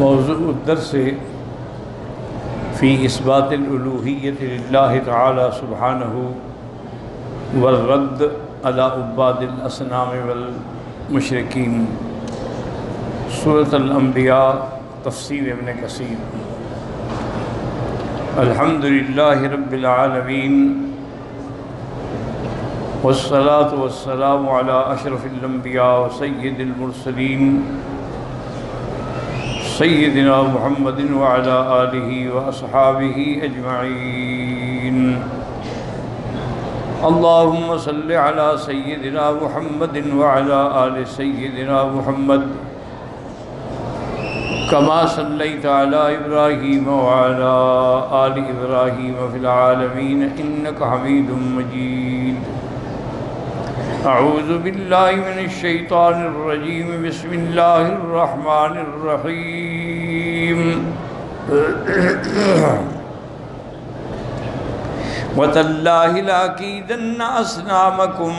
موضوع الدرس فی اثبات الالوہیت للہ تعالی سبحانہ والرد علی عباد الاصنام والمشرکین، سورۃ الانبیاء، تفسیر ابن کثیر۔ الحمدللہ رب العالمین، والصلاة والسلام علی اشرف الانبیاء وسید المرسلین سیدنا محمد وعلى آلہ واصحابہ اجمعین۔ اللہم صل علی سیدنا محمد وعلى آل سیدنا محمد کما صلیت علی ابراہیم وعلى آل ابراہیم فی العالمین انک حمید مجید۔ اعوذ باللہ من الشیطان الرجیم، بسم اللہ الرحمن الرحیم۔ وَتَاللَّهِ لَأَكِيدَنَّ أَصْنَامَكُمْ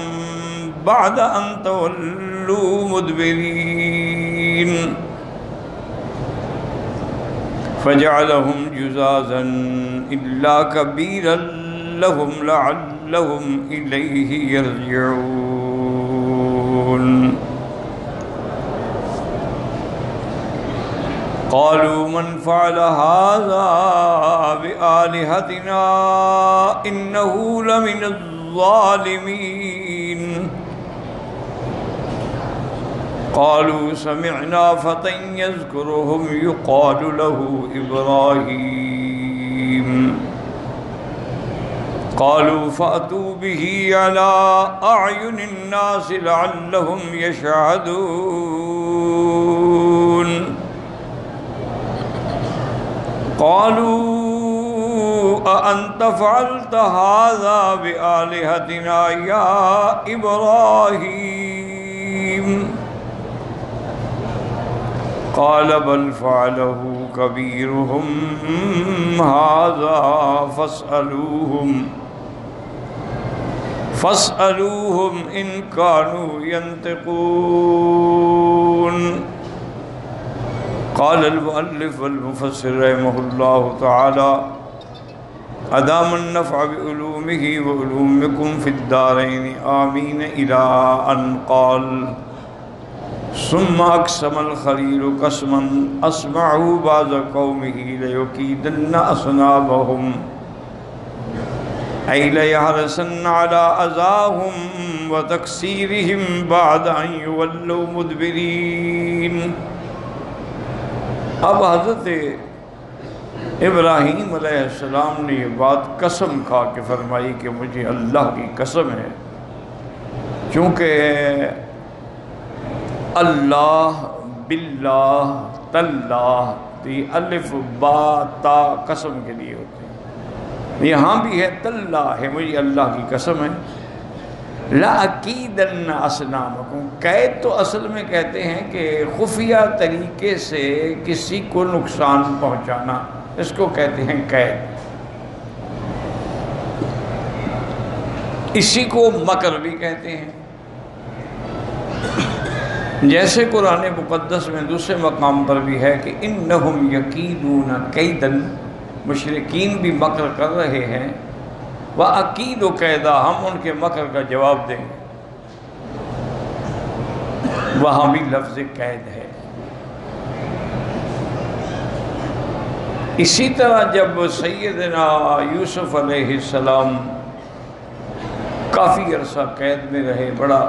بَعْدَ أَن تَوَلُّوا مُدْبِرِينَ فَجَعَلَهُمْ جُذَاذًا إِلَّا كَبِيرًا لَهُمْ لَعَلَّهُمْ إِلَيْهِ يَرْجِعُونَ۔ قالوا من فعل هذا بآلهتنا إنه لمن الظالمين۔ قالوا سمعنا فتى يذكرهم يقال له إبراهيم۔ قالوا فأتوا به على أعين الناس لعلهم يشهدون۔ قالوا أأنت فعلت هذا بآلهتنا يا إبراهيم؟ قال بل فعله كبيرهم هذا فاسألوهم إن كانوا ينطقون۔ قال المؤلف والمفسر رحمہ اللہ تعالی ادام النفع بعلومه وعلومكم في الدارين آمین الى ان قال ثم اقسم الخليل قسما اسمعه بعض قومه ليكيدن اصنامهم اي ليحرصن على اذاهم وتكسيرهم بعد ان يولوا مدبرين۔ اب حضرت ابراہیم علیہ السلام نے یہ بات قسم کھا کے فرمائی کہ مجھے اللہ کی قسم ہے، چونکہ اللہ باللہ تاللہ، الف با تا قسم کے لیے ہوتے ہیں، یہاں بھی ہے تاللہ ہے، مجھے اللہ کی قسم ہے۔ لَأَكِيدَنَّ أَصْنَامَكُمْ، قید تو اصل میں کہتے ہیں کہ خفیہ طریقے سے کسی کو نقصان پہنچانا، اس کو کہتے ہیں قید۔ اسی کو مکر بھی کہتے ہیں، جیسے قرآن مقدس میں دوسرے مقام پر بھی ہے کہ اِنَّهُمْ يَكِيدُونَ كَيْدًا، مشرکین بھی مکر کر رہے ہیں، وَأَكِيدُ كَيْدًا، ہم ان کے مکر کا جواب دیں گے۔ وہاں بھی لفظ قید ہے۔ اسی طرح جب سیدنا یوسف علیہ السلام کافی عرصہ قید میں رہے، بڑا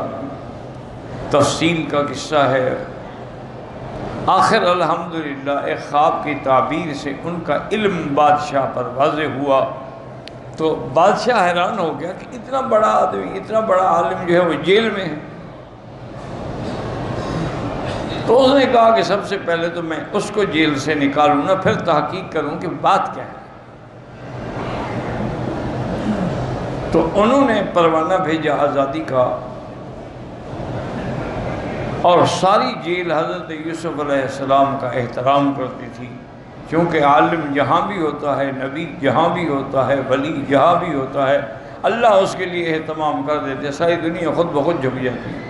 تفصیل کا قصہ ہے، آخر الحمدللہ ایک خواب کی تعبیر سے ان کا علم بادشاہ پر واضح ہوا، تو بادشاہ حیران ہو گیا کہ اتنا بڑا آدمی، اتنا بڑا عالم جو ہے وہ جیل میں ہے۔ تو اس نے کہا کہ سب سے پہلے تو میں اس کو جیل سے نکالوں نا، پھر تحقیق کروں کہ بات کیا ہے۔ تو انہوں نے پروانہ بھیجا آزادی کا، اور ساری جیل حضرت یوسف علیہ السلام کا احترام کرتی تھی، کیونکہ عالم جہاں بھی ہوتا ہے، نبی جہاں بھی ہوتا ہے، ولی جہاں بھی ہوتا ہے، اللہ اس کے لیے اہتمام کر دیتے، ساری دنیا خود بخود جھک جاتی ہے۔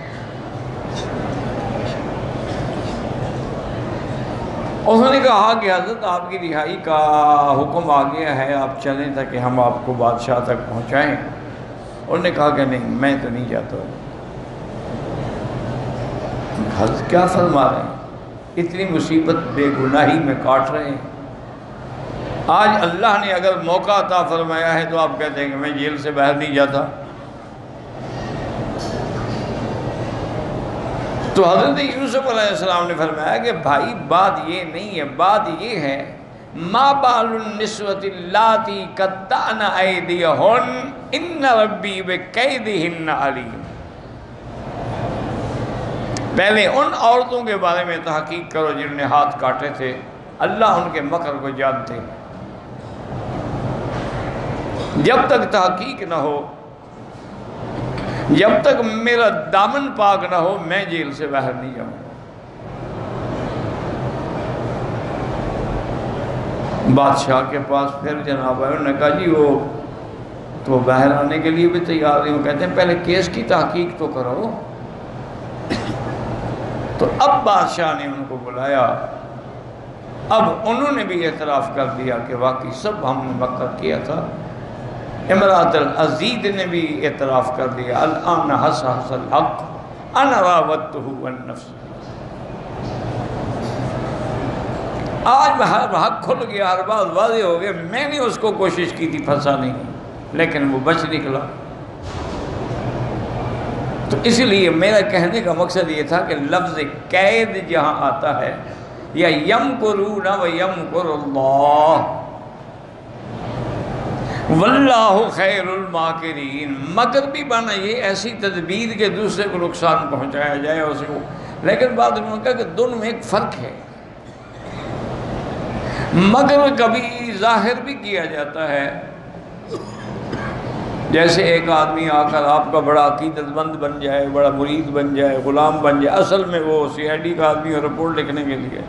انہوں نے کہا کہ حضرت آپ کی رہائی کا حکم آ گیا ہے، آپ چلیں تاکہ ہم آپ کو بادشاہ تک پہنچائیں۔ انہوں نے کہا کہ نہیں، میں تو نہیں جاتا۔ حضرت کیا فرما رہے ہیں؟ اتنی مصیبت بے گناہی میں کاٹ رہے ہیں، آج اللہ نے اگر موقع عطا فرمایا ہے تو آپ کہتے ہیں کہ میں جیل سے باہر نہیں جاتا۔ تو حضرت یوسف علیہ السلام نے فرمایا کہ بھائی بات یہ نہیں ہے، بات یہ ہے ما بال النسوۃ اللاتی قطعن ایدیہن ان ربی بکیدہن علیم۔ پہلے ان عورتوں کے بارے میں تحقیق کرو جنہوں نے ہاتھ کاٹے تھے، اللہ ان کے مکر کو جانتے ہیں۔ جب تک تحقیق نہ ہو، جب تک میرا دامن پاک نہ ہو، میں جیل سے باہر نہیں جاؤں۔ بادشاہ کے پاس پھر جناب آئے، انہوں نے کہا جی وہ تو باہر آنے کے لیے بھی تیار نہیں ہو۔ کہتے ہیں پہلے کیس کی تحقیق تو کرو۔ تو اب بادشاہ نے ان کو بلایا، اب انہوں نے بھی اعتراف کر دیا کہ واقعی سب ہم نے مکر کیا تھا۔ امرأۃ العزیز نے بھی اعتراف کر دیا، الآن حصحص الحق انا راودتہ عن نفسہ۔ آج حق کھل گیا، ہر بات واضح ہو گیا، میں نے اس کو کوشش کی تھی پھنسانے کی، لیکن وہ بچ نکلا۔ تو اس لیے میرا کہنے کا مقصد یہ تھا کہ لفظ قید جہاں آتا ہے، یا یمکرون و یمکر اللہ واللہ خیر الماکرین، مکر بھی بنا یہ ایسی تدبیر کہ دوسرے کو نقصان پہنچایا جائے اس کو، لیکن بعد میں کہا کہ دونوں میں ایک فرق ہے۔ مکر کبھی ظاہر بھی کیا جاتا ہے، جیسے ایک آدمی آ کر آپ کا بڑا عقیدت مند بن جائے، بڑا مرید بن جائے، غلام بن جائے، اصل میں وہ سی آئی ڈی کا آدمی اور رپورٹ لکھنے کے لیے۔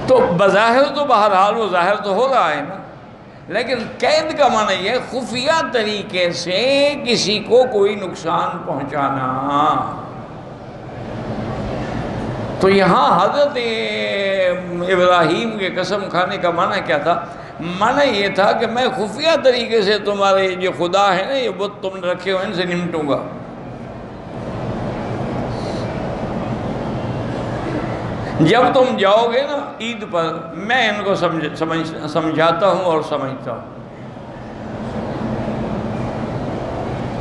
تو بظاہر تو بہرحال وہ ظاہر تو ہو رہا ہے نا، لیکن قید کا معنی یہ خفیہ طریقے سے کسی کو کوئی نقصان پہنچانا۔ تو یہاں حضرت ابراہیم کے قسم کھانے کا معنی کیا تھا؟ معنی یہ تھا کہ میں خفیہ طریقے سے تمہارے جو خدا ہے نا، یہ بت تم نے رکھے ہوئے ان سے نمٹوں گا۔ جب تم جاؤ گے نا عید پر، میں ان کو سمجھاتا ہوں اور سمجھتا ہوں۔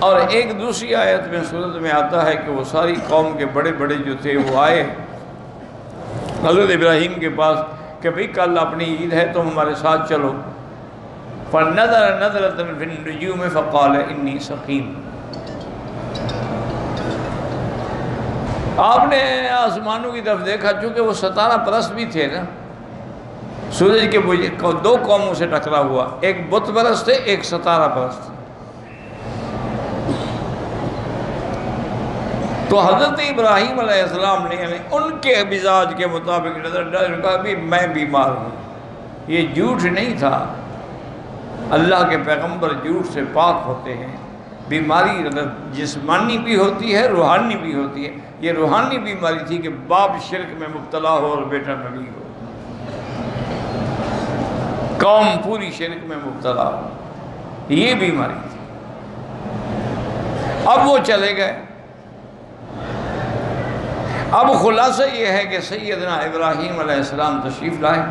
اور ایک دوسری آیت میں سورت میں آتا ہے کہ وہ ساری قوم کے بڑے بڑے جو تھے وہ آئے حضرت ابراہیم کے پاس کہ بھئی کل اپنی عید ہے، تم ہمارے ساتھ چلو۔ فَنَظَرَ نَظْرَةً فِي النُّجُومِ فَقَالَ إِنِّي سَقِيمٌ۔ آپ نے آسمانوں کی طرف دیکھا، چونکہ وہ ستارہ پرست بھی تھے نا، سورج کے دو قوموں سے ٹکرا ہوا، ایک بت پرست تھے، ایک ستارہ پرست۔ تو حضرت ابراہیم علیہ السلام نے یعنی ان کے مزاج کے مطابق نظر ڈال کہا بھی میں بیمار ہوں۔ یہ جھوٹ نہیں تھا، اللہ کے پیغمبر جھوٹ سے پاک ہوتے ہیں۔ بیماری جسمانی بھی ہوتی ہے، روحانی بھی ہوتی ہے۔ یہ روحانی بیماری تھی کہ باپ شرک میں مبتلا ہو اور بیٹا نبی ہو، قوم پوری شرک میں مبتلا ہو، یہ بیماری تھی۔ اب وہ چلے گئے۔ اب خلاصہ یہ ہے کہ سیدنا ابراہیم علیہ السلام تشریف لائے،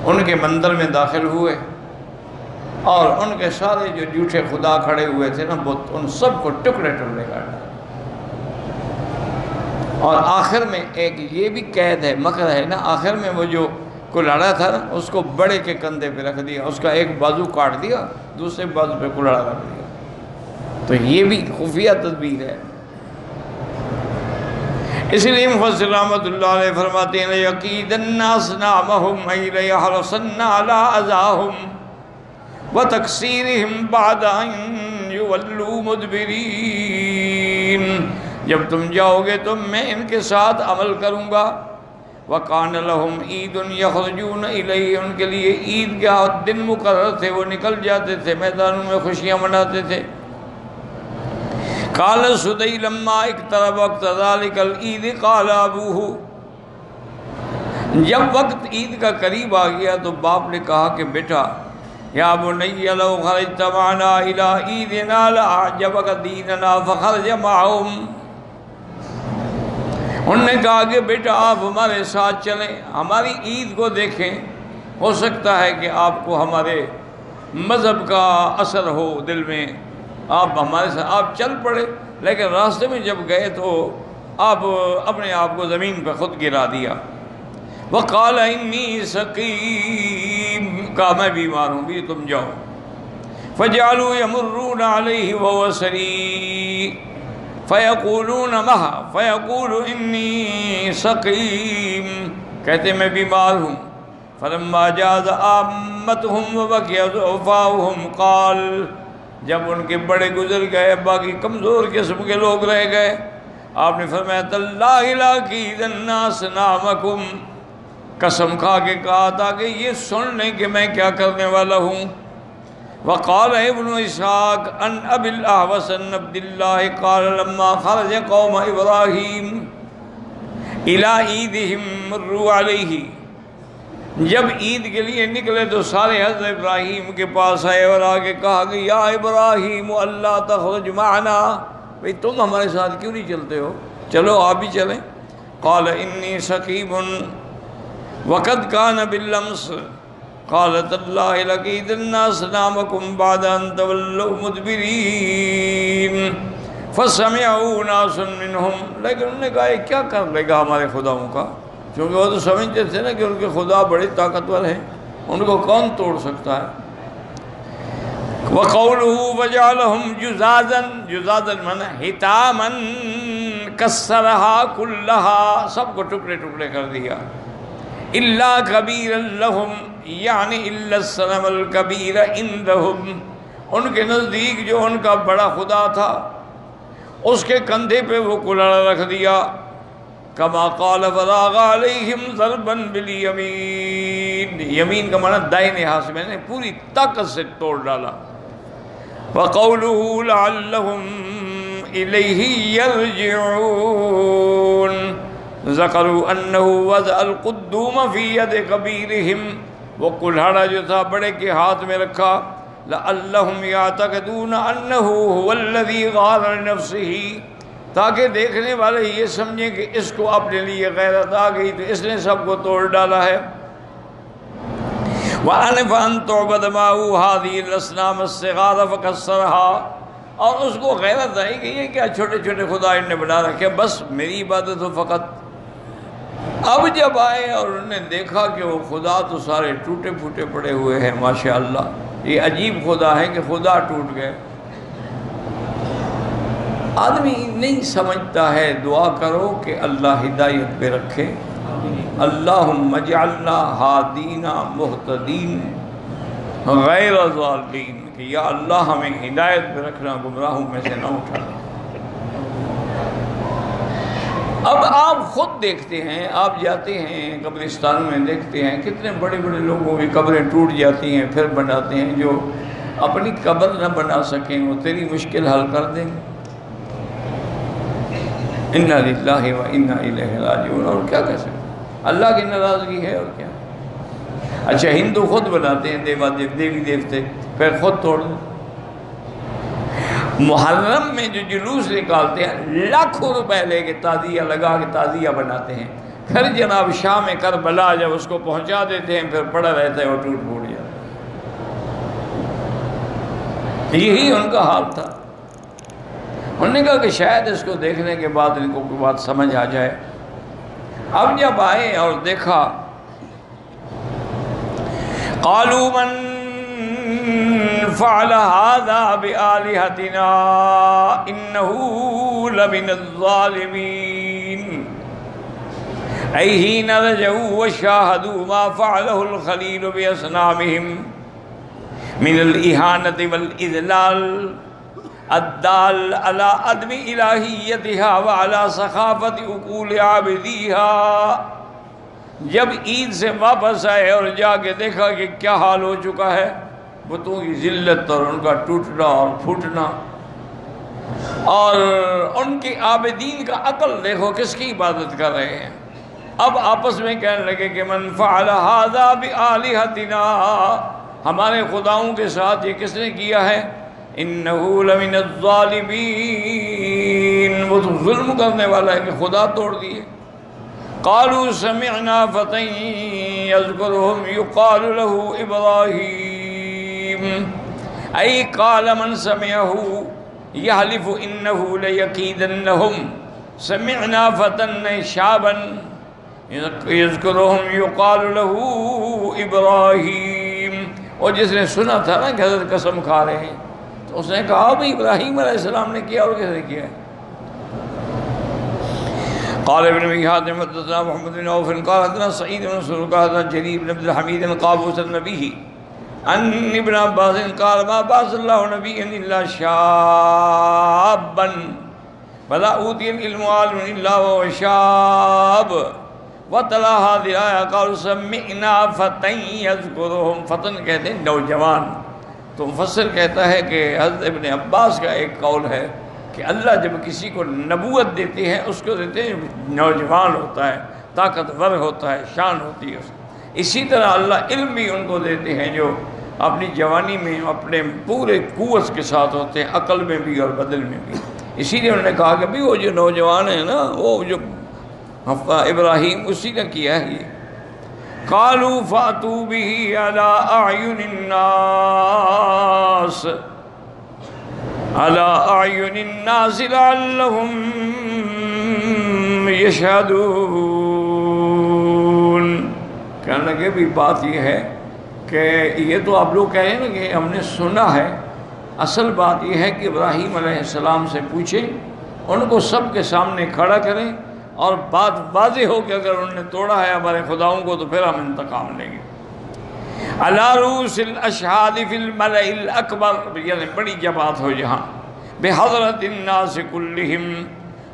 ان کے مندر میں داخل ہوئے، اور ان کے سارے جو جھوٹے خدا کھڑے ہوئے تھے نا بت، ان سب کو ٹکڑے ٹکڑے کر ڈالے۔ اور آخر میں ایک یہ بھی قید ہے، مکر ہے نا، آخر میں وہ جو کلاڑا تھا نا اس کو بڑے کے کندھے پہ رکھ دیا، اس کا ایک بازو کاٹ دیا، دوسرے بازو پہ کلاڑا رکھ دیا۔ تو یہ بھی خفیہ تدبیر ہے۔ اس لیے مفسر رحمۃ اللہ علیہ فرماتے ہیں یقیدن اصنامہم ای لیحرصن علی اذاہم وتکسیرہم بعد ان یولوا مدبرین۔ جب تم جاؤ گے تو میں ان کے ساتھ عمل کروں گا۔ وَقَانَ لَهُمْ عِيدٌ يَخْرُجُونَ إِلَيْهِ، ان کے لیے عید کا دن مقرر تھے، وہ نکل جاتے تھے، میدانوں میں خوشیاں مناتے تھے۔ قال سدی لما اقترب وقت ذلك العید قال ابوہ، جب وقت عید کا قریب آ گیا تو باپ نے کہا کہ بیٹا یا بنی لو خرجت معنا الى عیدنا لأعجبک دیننا فخرج معهم، انہوں نے کہا کہ بیٹا آپ ہمارے ساتھ چلیں، ہماری عید کو دیکھیں، ہو سکتا ہے کہ آپ کو ہمارے مذہب کا اثر ہو دل میں، آپ ہمارے ساتھ آپ چل پڑے، لیکن راستے میں جب گئے تو آپ اپنے آپ کو زمین پہ خود گرا دیا۔ وقال انی سقیم، کہا میں بیمار ہوں بھی، تم جاؤ۔ فجعلوا یمرون علیہ وهو سری فیقولون مہا فیقول انی سقیم، کہتے میں بیمار ہوں۔ فلما جاز عامتهم وبقي ضعفاؤهم قال، جب ان کے بڑے گزر گئے باقی کمزور قسم کے لوگ رہ گئے، آپ نے فرمایا تاللہ لاکیدن اصنامکم، قسم کھا کے کہا تھا کہ یہ سن لیں کہ میں کیا کرنے والا ہوں۔ وقال ابن اسحاق عن ابی الاحوص عن عبد اللہ قال لما خرج قوم ابراہیم الى عیدہم مروا علیہ، جب عید کے لیے نکلے تو سارے حضرت ابراہیم کے پاس آئے اور آگے کہا کہ یا ابراہیم اللہ تخرج معنا، بھئی تم ہمارے ساتھ کیوں نہیں چلتے ہو، چلو آپ بھی چلیں۔ قال انی سقیم وقد کان باللمس قال تاللہ لکیدن اصنامکم بعد ان تولوا مدبرین فسمعوا ناس منہم، لیکن انہوں نے کہا یہ کیا کر لے گا ہمارے خداؤں کا، کیونکہ وہ تو سمجھتے تھے نا کہ ان کے خدا بڑے طاقتور ہیں، ان کو کون توڑ سکتا ہے۔ وَقَوْلُهُ وَجَعَلَهُمْ جُزَازًا، جُزَازًا مانا حِتَامًا كَسَّرَهَا كُلَّهَا، سب کو ٹکڑے ٹکڑے کر دیا۔ إِلَّا كَبِيرًا لَهُمْ، یعنی إِلَّا الصَّنَمَ الْكَبِيرَ عِنْدَهُمْ، ان کے نزدیک جو ان کا بڑا خدا تھا اس کے کندھے پہ وہ کلڑا رکھ دیا۔ کما قال فراغ علیہم ضربا بالیمین، یمین کا معنی دائنے ہاتھ سے میں نے پوری طاقت سے توڑ ڈالا۔ وقولہ لعلہم الیہ یرجعون، ذکروا انہ وضع القدوم فی ید کبیرہم، وہ کلہڑا جو تھا بڑے کے ہاتھ میں رکھا، لعلہم یعتقدون انہ هو الذی غار لنفسہ، تاکہ دیکھنے والے یہ سمجھیں کہ اس کو اپنے لیے غیرت آ گئی تو اس نے سب کو توڑ ڈالا ہے۔ وَأَنِفَ أَن تُعْبَدَ مَعَهُ هَذِهِ الْأَصْنَامَ الصِّغَارَ فَكَسَّرَهَا، اور اس کو غیرت آئی کہ یہ کیا چھوٹے چھوٹے خدا ان نے بنا رکھے، بس میری عبادت ہو فقط۔ اب جب آئے اور انہوں نے دیکھا کہ وہ خدا تو سارے ٹوٹے پھوٹے پڑے ہوئے ہیں، ماشاءاللہ یہ عجیب خدا ہے کہ خدا ٹوٹ گئے۔ آدمی نہیں سمجھتا ہے، دعا کرو کہ اللہ ہدایت پہ رکھے۔ اللہم اجعلنا ہادینا مہتدین غیر ضالین، کہ یا اللہ ہمیں ہدایت پہ رکھنا، گمراہوں میں سے نہ اٹھانا۔ اب آپ خود دیکھتے ہیں، آپ جاتے ہیں قبرستانوں میں دیکھتے ہیں کتنے بڑے بڑے لوگوں کی قبریں ٹوٹ جاتی ہیں، پھر بناتے ہیں۔ جو اپنی قبر نہ بنا سکیں وہ تیری مشکل حل کر دیں گے۔ اِنَّا لِلَّهِ وَإِنَّا إِلَيْهِ رَاجِعُونَ، اور کیا کہہ سکتے، اللہ کی ناراضگی ہے اور کیا۔ اچھا ہندو خود بناتے ہیں دیوی دیوتے، پھر خود توڑ دیں۔ محرم میں جو جلوس نکالتے ہیں لاکھوں روپے لے کے تعزیہ لگا کے تعزیہ بناتے ہیں، پھر جناب شام کربلا جب اس کو پہنچا دیتے ہیں پھر پڑا رہتا ہے اور ٹوٹ پھوٹ جاتا ہے۔ یہی ان کا حال تھا۔ انہوں نے کہا کہ شاید اس کو دیکھنے کے بعد ان کو کوئی بات سمجھ آ جائے۔ اب جب آئے اور دیکھا، قالوا من فعل هذا بآلهتنا انه لمن الظالمین، ای حین رجعوا وشاهدوا ما فعله الخلیل باصنامهم من الاهانة والاذلال الدال على عدم الہیتها وعلى سخافت عقول عابدیها۔ جب عید سے واپس آئے اور جا کے دیکھا کہ کیا حال ہو چکا ہے، بتوں کی ذلت اور ان کا ٹوٹنا اور پھوٹنا، اور ان کی عابدین کا عقل دیکھو کس کی عبادت کر رہے ہیں. اب آپس میں کہنے لگے کہ من فعل ھذا بآلہتنا، ہمارے خداؤں کے ساتھ یہ کس نے کیا ہے؟ انہ لمن الظالمین، وہ تو ظلم کرنے والا ہے کہ خدا توڑ دیے. قالوا سمعنا فتى يذكرهم يقال له ابراہیم، ای قال من سمعه يحلف انه ليكيدنهم سمعنا فتى شابا يذكرهم يقال له ابراہیم. اور جس نے سنا تھا نا کہ حضرت قسم کھا رہے ہیں تو اس نے کہا بھئی ابراہیم علیہ السلام نے کیا اور کیسے کیا ہے؟ قال ابن ابي حاتم حدثنا محمد بن عوف قال حدثنا سعيد بن مسروق قال جرير بن عبد الحميد قابوس النبي عن ابن عباس قال ما بعث الله نبيا الا شابا ولا اوتي العلم عالم الا وهو شاب وتلا هذه الايه قالوا سمعنا فتى يذكرهم. فتن کہتے ہیں نوجوان. تو مفسر کہتا ہے کہ حضرت ابن عباس کا ایک قول ہے کہ اللہ جب کسی کو نبوت دیتے ہیں اس کو دیتے ہیں نوجوان ہوتا ہے، طاقتور ہوتا ہے، شان ہوتی ہے. اسی طرح اللہ علم بھی ان کو دیتے ہیں جو اپنی جوانی میں اپنے پورے قوت کے ساتھ ہوتے ہیں، عقل میں بھی اور بدن میں بھی. اسی لیے انہوں نے کہا کہ بھی وہ جو نوجوان ہیں نا، وہ جو ابراہیم اسی نے کیا ہے یہ. قالوا فاتوا به على اعین الناس على اعین الناس لعلهم يشهدون. کہنے لگے بھی بات یہ ہے کہ یہ تو آپ لوگ کہہ رہے ہیں نا کہ ہم نے سنا ہے، اصل بات یہ ہے کہ ابراہیم علیہ السلام سے پوچھیں، ان کو سب کے سامنے کھڑا کریں اور بات واضح ہو کہ اگر انہوں نے توڑا ہے ہمارے خداؤں کو تو پھر ہم انتقام لیں گے. علی رؤوس الاشہاد فی الملأ الاکبر، یعنی بڑی جماعت ہو جہاں، بحضرت الناس کلہم،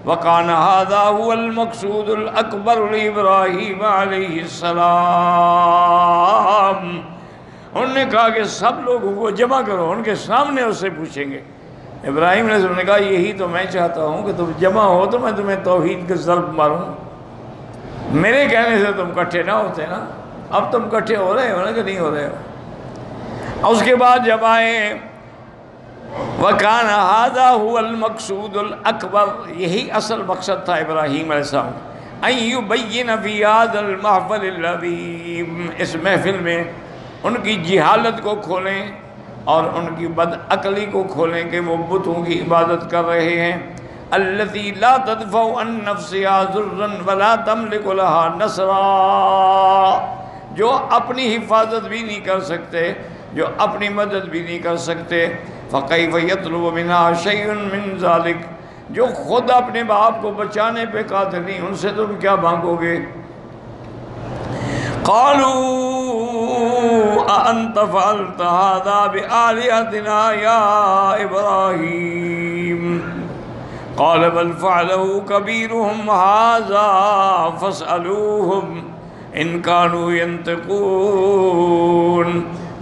وکان ھذا هو المقصود الاکبر لابراہیم علیہ السلام. انہوں نے کہا کہ سب لوگوں کو جمع کرو، ان کے سامنے اس سے پوچھیں گے. ابراہیم علیہ السلام نے کہا یہی تو میں چاہتا ہوں کہ تم جمع ہو تو میں تمہیں توحید کے ضرب ماروں. میرے کہنے سے تم کٹھے نہ ہوتے نا، اب تم کٹھے ہو رہے ہو نا کہ نہیں ہو رہے ہو. اس کے بعد جب آئے وَكَانَ هَذَا هُوَ الْمَقْصُودُ الْأَكْبَرُ، یہی اصل مقصد تھا ابراہیم علیہ السلام، أَن يُبَيِّنَ فِي هَذَا الْمَحْفَلِ الْعَظِيمِ، اس محفل میں ان کی جہالت کو کھولیں اور ان کی بدعقلی کو کھولیں کہ وہ بتوں کی عبادت کر رہے ہیں. الَّتِي لَا تَدْفَعُ عَن نَفْسِهَا ضُرًّا وَلَا تَمْلِكُ لَهَا نَصْرًا، جو اپنی حفاظت بھی نہیں کر سکتے، جو اپنی مدد بھی نہیں کر سکتے. فَكَيْفَ يَطْلُبُ مِنْهَا شَيْءٌ مِّن ذَلِكَ، جو خود اپنے باپ کو بچانے پہ قادر نہیں، ان سے تم کیا مانگو گے؟ قَالُوا أَأَنْتَ فَعَلْتَ هَذَا بِآلِهَتِنَا يَا إِبْرَاهِيمُ قَالَ بَلْ فَعَلَهُ كَبِيرُهُمْ هَذَا فَاسْأَلُوهُمْ إِنْ كَانُوا يَنْطِقُونَ.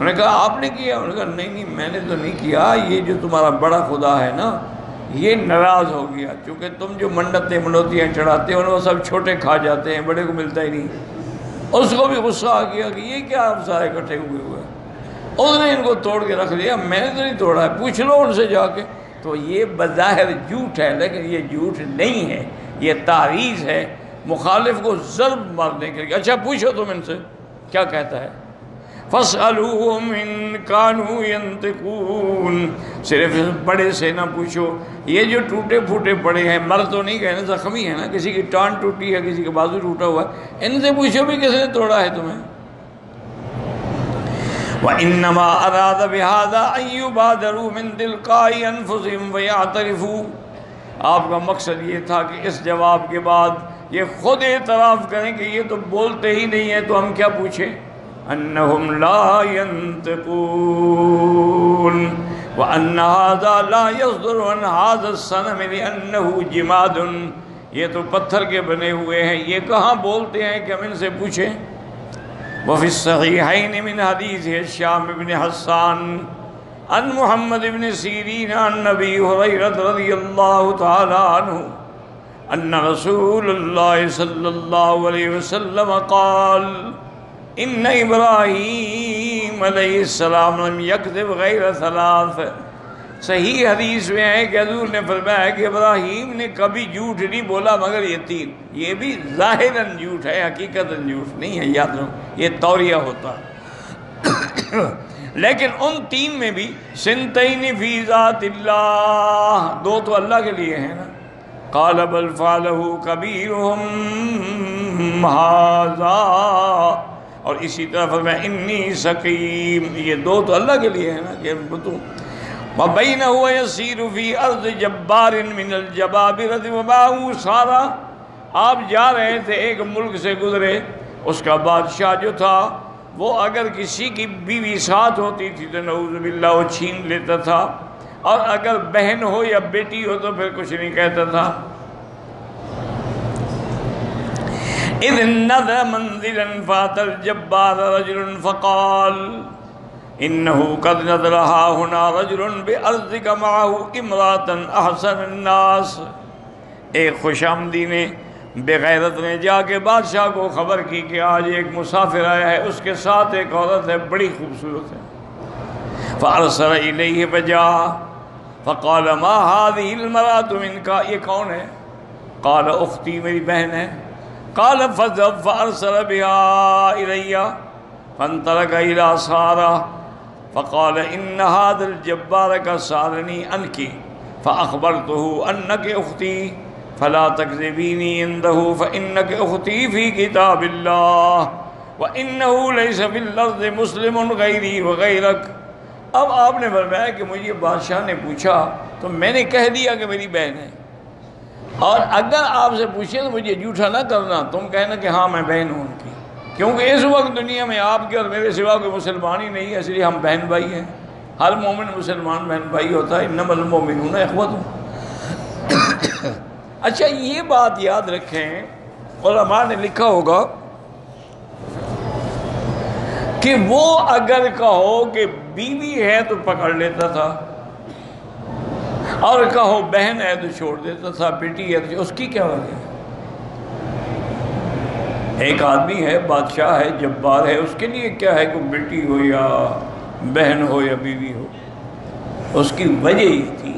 انہوں نے کہا آپ نے کیا؟ انہوں نے کہا نہیں میں نے تو نہیں کیا، یہ جو تمہارا بڑا خدا ہے نا یہ ناراض ہو گیا، چونکہ تم جو منتیں منوتیاں چڑھاتے ہو وہ سب چھوٹے کھا جاتے ہیں، بڑے کو ملتا ہی نہیں. اس کو بھی غصہ آ گیا کہ یہ کیا آپ سارے اکٹھے ہوئے ہوئے، اس نے ان کو توڑ کے رکھ دیا. میں نے تو نہیں توڑا ہے، پوچھ لو ان سے جا کے. تو یہ بظاہر جھوٹ ہے لیکن یہ جھوٹ نہیں ہے، یہ تعویذ ہے مخالف کو ضرب مارنے کے لیے. اچھا پوچھو تم ان سے کیا کہتا ہے. فَاسْأَلُوهُمْ إِن كَانُوا يَنْطِقُونَ، صرف بڑے سے نہ پوچھو، یہ جو ٹوٹے پھوٹے پڑے ہیں، مر تو نہیں گئے نا، زخمی ہے نا، کسی کی ٹانگ ٹوٹی ہے، کسی کا بازو ٹوٹا ہوا ہے، ان سے پوچھو بھی کس نے توڑا ہے تمہیں. وَإِنَّمَا أَرَادَ بِهَذَا أَن يُبَادِرُوا مِن تِلْقَاءِ أَنفُسِهِمْ وَيَعْتَرِفُوا، آپ کا مقصد یہ تھا کہ اس جواب کے بعد یہ خود اعتراف کریں کہ یہ تو بولتے ہی نہیں ہیں تو ہم کیا پوچھیں. انہم لا ينطقون وان هذا لا يصدر عن هذا الصنم لانه جماد، یہ تو پتھر کے بنے ہوئے ہیں، یہ کہاں بولتے ہیں کہ ہم ان سے پوچھیں. وفي الصحيحين من حديث هشام بن حسان عن محمد بن سیرین عن نبی ہریرہ رضی اللہ تعالی عنہ ان رسول اللہ صلی اللہ علیہ وسلم قال ان ابراہیم علیہ السلام لم یکذب غیر ثلاث۔ صحیح حدیث میں ہے کہ حضور نے فرمایا کہ ابراہیم نے کبھی جھوٹ نہیں بولا مگر یہ تین۔ یہ بھی ظاہراً جھوٹ ہے، حقیقتاً جھوٹ نہیں ہے، یاد رکھو یہ توریہ ہوتا ہے۔ لیکن ان تین میں بھی سنتین فی ذات اللہ، دو تو اللہ کے لیے ہیں نا۔ قال بل فعلہ کبیرہم ھذا، اور اسی طرح فرمایا انی سقیم، یہ دو تو اللہ کے لیے ہیں نا کہ تو وَبَيْنَهُ وَيَسِيرُ فِي أَرْضِ جَبَّارٍ مِّنَ الْجَبَابِرَةِ وَمَعَهُ سَارَةٌ۔ آپ جا رہے تھے، ایک ملک سے گزرے، اس کا بادشاہ جو تھا وہ اگر کسی کی بیوی ساتھ ہوتی تھی تو نعوذ باللہ وہ چھین لیتا تھا، اور اگر بہن ہو یا بیٹی ہو تو پھر کچھ نہیں کہتا تھا۔ اِذْ نَذَرَ مَنزِلًا فَأَتَى الْجَبَّارَ رَجُلٌ فَقَالَ إِنَّهُ قَدْ نَذَرَ هَاهُنَا رَجُلٌ بِأَرْضِكَ مَعَهُ امْرَأَةً أَحْسَنَ النَّاسِ۔ ایک خوش آمدی نے، بے غیرت نے جا کے بادشاہ کو خبر کی کہ آج ایک مسافر آیا ہے، اس کے ساتھ ایک عورت ہے، بڑی خوبصورت ہے۔ فَأَرْسَلَ إِلَيْهِ فَجَاءَ فَقَالَ مَا هَذِهِ الْمَرْأَةُ مِنْكَ، یہ کون ہے؟ قَالَ أُخْتِي، میری بہن ہے۔ قَالَ فَاذْهَبْ فَأَرْسَلَ بِهَا إِلَيَّ فَانْطَلَقَ إِلَى سَارَةَ فَقَالَ إِنَّ هَذَا الْجَبَّارَ قَدْ سَأَلَنِي عَنْكِ فَأَخْبَرْتُهُ أَنَّكِ أُخْتِي فَلَا تَكْذِبِينِي عِنْدَهُ فَإِنَّكِ أُخْتِي فِي كِتَابِ اللَّهِ وَإِنَّهُ لَيْسَ فِي الْأَرْضِ مُسْلِمٌ غَيْرِي وَغَيْرَكَ۔ اب آپ نے فرمایا کہ مجھے بادشاہ نے پوچھا تو میں نے کہہ دیا کہ میری بہن ہے، اور اگر آپ سے پوچھے تو مجھے جھوٹا نہ کرنا، تم کہنا کہ ہاں میں بہن ہوں ان کی، کیونکہ اس وقت دنیا میں آپ کے اور میرے سوا کوئی مسلمان ہی نہیں ہے، اس لیے ہم بہن بھائی ہیں۔ ہر مومن مسلمان بہن بھائی ہوتا ہے، انما المؤمنون اخوۃ۔ اچھا یہ بات یاد رکھیں، علماء نے لکھا ہوگا کہ وہ اگر کہو کہ بیوی ہے تو پکڑ لیتا تھا، اور کہو بہن ہے تو چھوڑ دیتا تھا، بیٹی ہے تو اس کی کیا وجہ ہے؟ ایک آدمی ہے، بادشاہ ہے، جبار ہے، اس کے لیے کیا ہے کہ بیٹی ہو یا بہن ہو یا بیوی ہو؟ اس کی وجہ یہ تھی،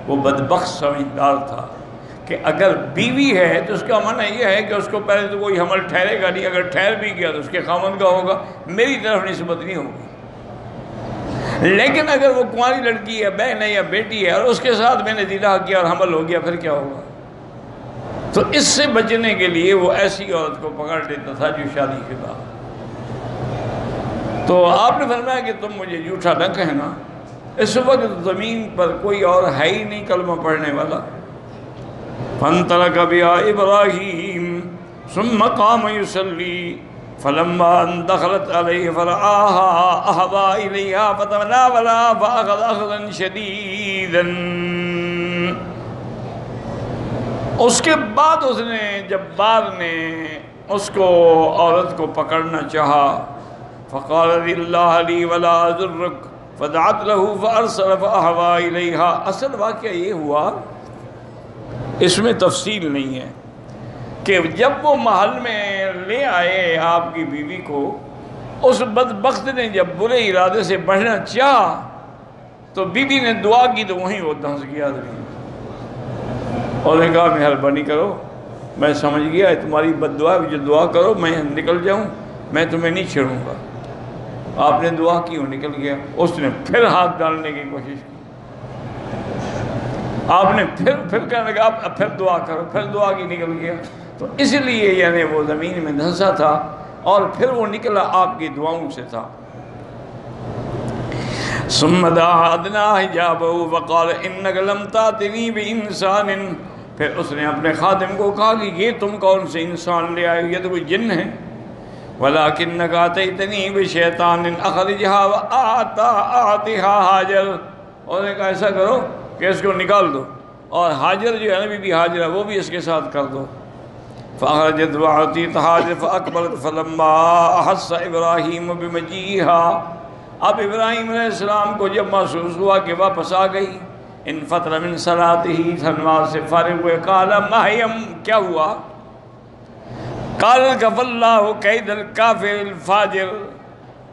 وہ بدبخت سمجھدار تھا کہ اگر بیوی ہے تو اس کا معنی یہ ہے کہ اس کو پہلے تو کوئی حمل ٹھہرے گا نہیں، اگر ٹھہر بھی گیا تو اس کے خاوند کا ہوگا، میری طرف نسبت نہیں ہوگی۔ لیکن اگر وہ کنواری لڑکی ہے، بہن ہے یا بیٹی ہے، اور اس کے ساتھ میں نے نکاح کیا اور حمل ہو گیا، پھر کیا ہوگا؟ تو اس سے بچنے کے لیے وہ ایسی عورت کو پکڑ لیتا تھا جو شادی شدہ۔ تو آپ نے فرمایا کہ تم مجھے جھوٹا نہ کہنا، اس وقت زمین پر کوئی اور ہے ہی نہیں کلمہ پڑھنے والا۔ فَانْطَلَقَ بِهَا إِبْرَاهِيمُ ثُمَّ قَامَ يُصَلِّي فَلَمَّا أَنْ دَخَلَتْ عَلَيْهِ فَرَآهَا أَهْوَى إِلَيْهَا فَتَنَاوَلَهَا فَأَخَذَ أَخْذًا شَدِيدًا۔ اس کے بعد اس نے، جبار نے اس کو، عورت کو پکڑنا چاہا، فَقَالَ لِلَّهِ لِي وَلَا أَضُرُّكَ فَدَعَتْ لَهُ فَأَرْسَلَ فَأَهْوَى إِلَيْهَا۔ اصل واقعہ یہ ہوا، اس میں تفصیل نہیں ہے، کہ جب وہ محل میں لے آئے آپ کی بیوی کو، اس بدبخت نے جب برے ارادے سے بڑھنا چاہا تو بیوی نے دعا کی تو وہیں وہ دھنس گیا آدمی، اور نے کہا مہربانی کرو، میں سمجھ گیا تمہاری بد دعا، جو دعا کرو میں نکل جاؤں، میں تمہیں نہیں چھیڑوں گا۔ آپ نے دعا کی، وہ نکل گیا۔ اس نے پھر ہاتھ ڈالنے کی کوشش کی، آپ نے پھر کہنے لگا اب پھر دعا کرو، پھر دعا کی، نکل گیا۔ تو اس لیے یعنی وہ زمین میں دھنسا تھا، اور پھر وہ نکلا آپ کی دعاؤں سے تھا۔ ثم دعا ادنى حجابه وقال انك لم تاتني بانسان، پھر اس نے اپنے خادم کو کہا کہ یہ تم کون سے انسان لے آئے، یہ تو کوئی جن ہے۔ ولكنك اتيتني بشيطان اخرجها واعطها هاجر، اور نے کہا ایسا کرو کہ اس کو نکال دو، اور حاجر جو ہے نا، بی بی حاجرہ، وہ بھی اس کے ساتھ کر دو۔ فأخرجت وأعطيت حاجر فأقبلت فلما أحس إبراهيم بمجيئها، اب ابراہیم علیہ السلام کو جب محسوس ہوا کہ واپس آ گئی، ان فطر من صلاتہ، نماز سے فارغ ہوئے، قال ماہیم، کیا ہوا؟ قال کف اللہ کید الکافر الفاجر،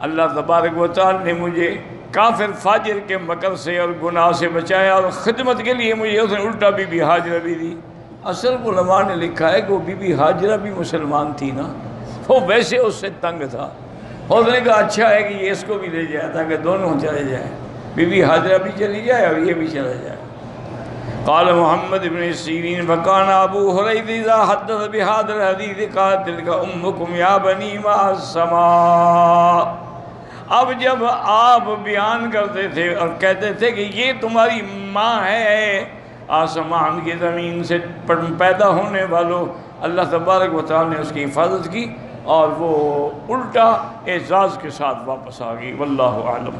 اللہ تبارک و تعالی نے مجھے کافر فاجر کے مکر سے اور گناہ سے بچایا، اور خدمت کے لیے مجھے اس نے الٹا بی بی ہاجرہ بھی دی۔ اصل علماء نے لکھا ہے کہ وہ بی بی ہاجرہ بھی مسلمان تھی نا، وہ ویسے اس سے تنگ تھا، اس نے کہا اچھا ہے کہ یہ اس کو بھی لے جائے تاکہ دونوں چلے جائیں، بی بی ہاجرہ بھی چلی جائے اور یہ بھی چلا جائے۔ قال محمد بن سیرین فکان ابو ہریرہ اذا حدث بهذا الحدیث قال تلک امکم یا بنی ما السماء، اب جب آپ بیان کرتے تھے اور کہتے تھے کہ یہ تمہاری ماں ہے، آسمان کی زمین سے پیدا ہونے والوں، اللہ تبارک و تعالی نے اس کی حفاظت کی اور وہ الٹا اعزاز کے ساتھ واپس آ گئی۔ واللہ اعلم۔